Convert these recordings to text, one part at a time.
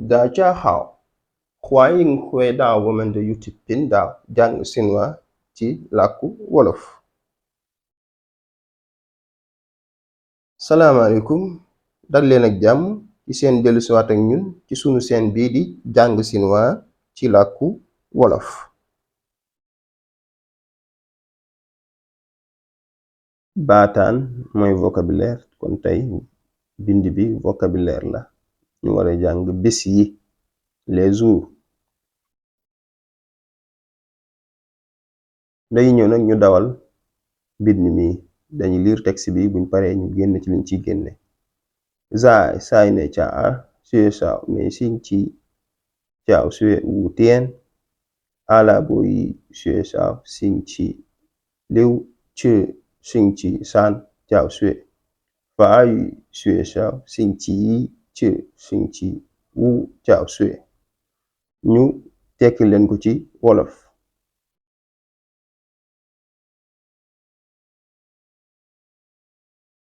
大家好，欢迎回到我们的 YouTube 频道讲chinois ci làkku wolof. Salaamaaleykum, dal leen ak jàmm ci seen dellusiwaat ak ñun ci sunu seen bii di jàng chinois ci làkku wolof. Baataan mooy vocabulaire, kon tey bind bi vocabulaire la ñu war a jàng bés yi, les jours. day ñëw nag ñu dawal bind mi, dañuy lire texte bi buñ paree ñu génn ci liñ ciy génne. Zai sai ne cha xue shao me xin qi jiao xue wu tian ala bo yi xue shao xin qi liu che xin qi san jiao xue fa yu xue shao xin qi yi che xin qi wu jiao xue. ñu tekki leen ko ci wolof.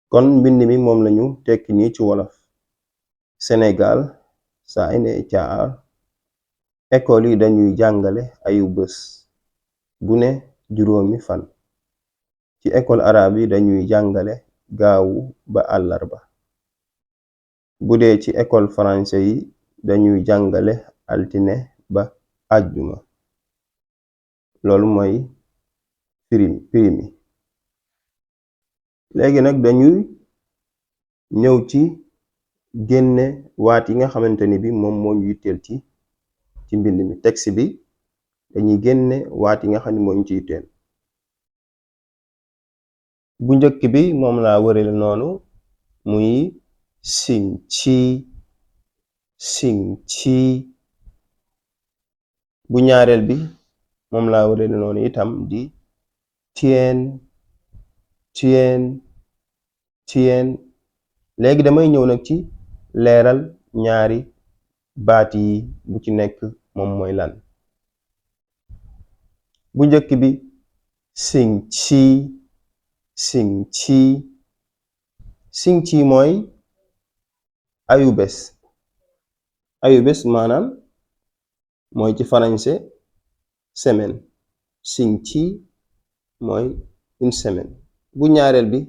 kon mbind mi moom lañu tekki nii ci wolof. Sénégal saa ine caar école yi dañuy jàngale ayu bés bu ne juróomi fan. ci école arabe yi dañuy jàngale gaawu ba àllarba. bu dee ci école français yi dañuy jàngale altine ba àjjuma. loolu mooy firi mi. léegi nag dañuy ñëw ci génne waat yi nga xamante ni bi moom moo ñu yitteel ci mbind mi. texte bi dañuy génne waat yi nga xam ne moo ñu ci yitteel. bu njëkk bi moom laa wërale noonu muy sing ci. bu ñaareel bi moom laa wërale noonu itam di tien. léegi damay ñëw nag ci leeral ñaari baat yi bu ci nekk moom mooy lan. bu njëkk bi sing ci mooy ayubés maanaam mooy ci français semaine. sing ci mooy une semaine. bu ñaareel bi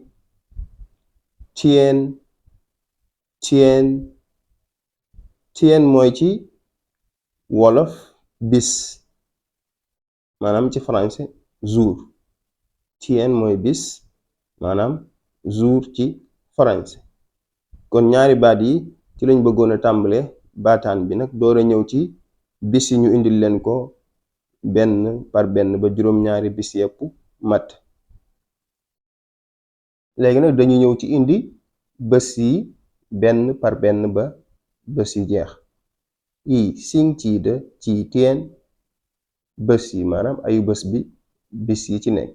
tien mooy ci wolof bis maanaam ci français jour. tien mooy bis maanaam jour ci français. kon ñaari baat yi ci lañ bëggoon a tàmbale baataan bi nag door a ñëw ci bis yi ñu indil leen ko benn par benn ba juróom-ñaari bis yépp mat. léegi nag dañu ñëw ci indi bés yi benn par benn ba bés yi jeex. yi sing ci de ci tien bés yi maanaam ayu bés bi bis yi ci nekk.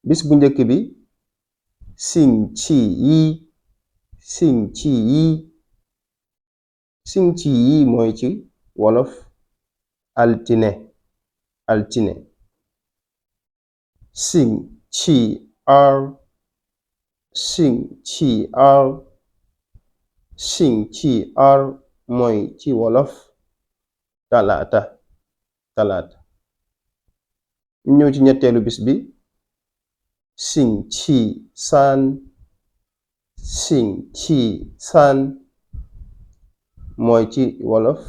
bis bu njëkk bi sing ci yi mooy ci wolof altine. sing ci ar mooy ci wolof talaata. ñu ñëw ci ñetteelu bis bi sing ci san mooy ci wolof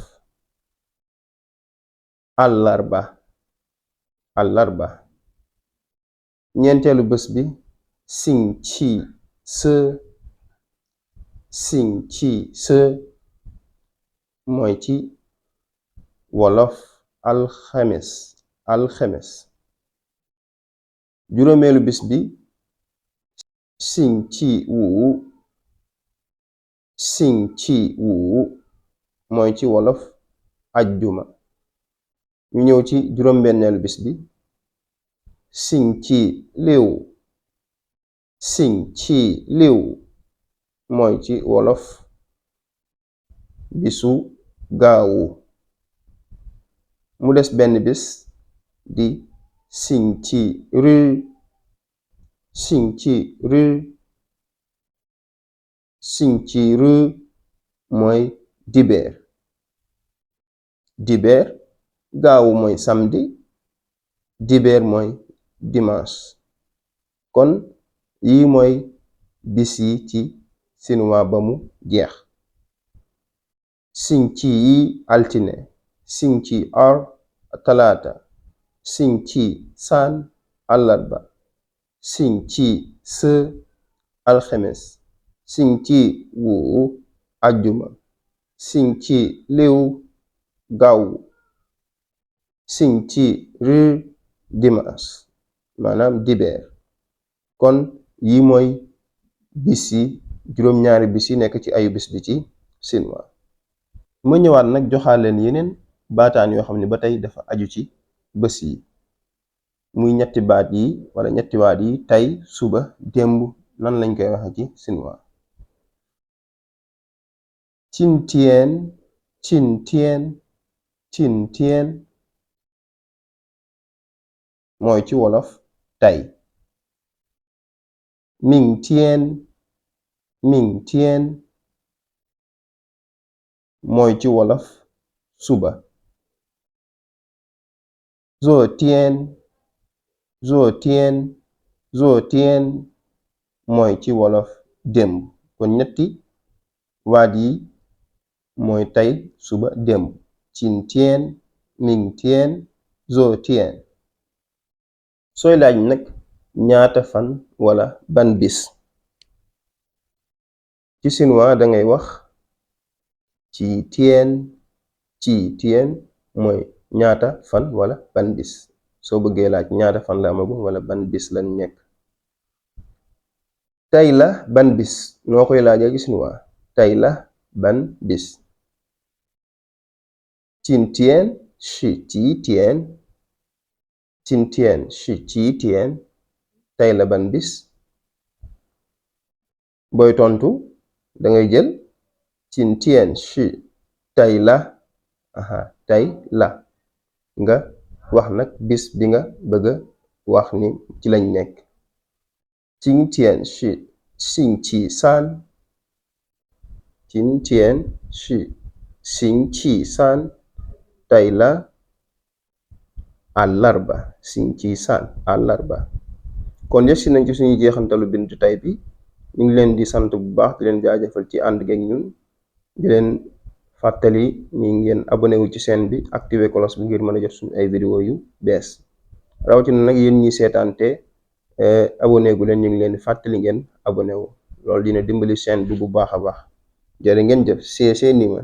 àllarba. ñeenteelu bés bi sing ci se mooy ci wolof alxemes. juróomeelu bis bi sing ci wu mooy ci wolof ajjuma. ñu ñëw ci juróom-benneelu bis bi sing ci liw mooy ci wolof bisu gaawu. mu des benn bis di sing ci rë mooy dibeer. dibeer, gaawu mooy samedi, dibeer mooy dimanche. kon yi mooy bis yi ci chinois ba mu jeex.星期一 altine, 星期二 talaata, 星期三 àllarba, 星期四 alxemes, 星期五 ajjuma, 星期六 gaawu, 星期日 dimanche maanaam dibeer. kon yi mooy bis yi juróom-ñaari bis yi nekk ci ayu bis bi ci chinois. ma ñëwaat nag joxaal leen yeneen baataan yoo xam ne ba tey dafa aju ci bés yi, muy ñetti baat yi wala ñetti baat yi tey, suba, démb nan lañ koy waxe ci chinois. cin tien, cin tien, cin tien mooy ci wolof tey. ming tien, ming tien mooy ci wolof suba. zo tien, zo tien, zo tien mooy ci wolof démb. kon ñetti waat yi mooy tey, suba, démb. cin tien, ming tien, zo tien. sooy laaj nag ñaata fan wala ban bis, ci chinois dangay wax ci tien, ci tien mooy ñaata fan wala ban bis. soo bëggee laaj ñaata fan la amagum wala ban bis lañ nekk. tey la ban bis noo koy laajee ci chinois, tey la ban bis. cin tien shi ci tien, cin tien shi ci tien, tey la ban bis. booy tontu dangay jël cin tien shi tey la, tey la, nga wax nag bis bi nga bëgg a wax ni ci lañ nekk. cin tien shi xing qi san, cin tien shi xing qi san, tey la àllarba, xing qi san, àllarba. kon yegsi nañ ci suñu jeexantalu bindu tey bi. ñu ngi leen di sant bu baax di leen jaajëfal ci ànd geeg ñun, di leen fàttali ñi ngeen abonné wu ci chaîne bi, activé cloche bi ngir mën a jot suñu ay vidéo yu bees. rawatina nag yéen ñi seetaante abonné gu leen, ñu ngi leen di fàttali ngeen abonné wu. loolu dina dimbali chaîne bi bu baax a baax. jërë ngeen jëf. see nii ma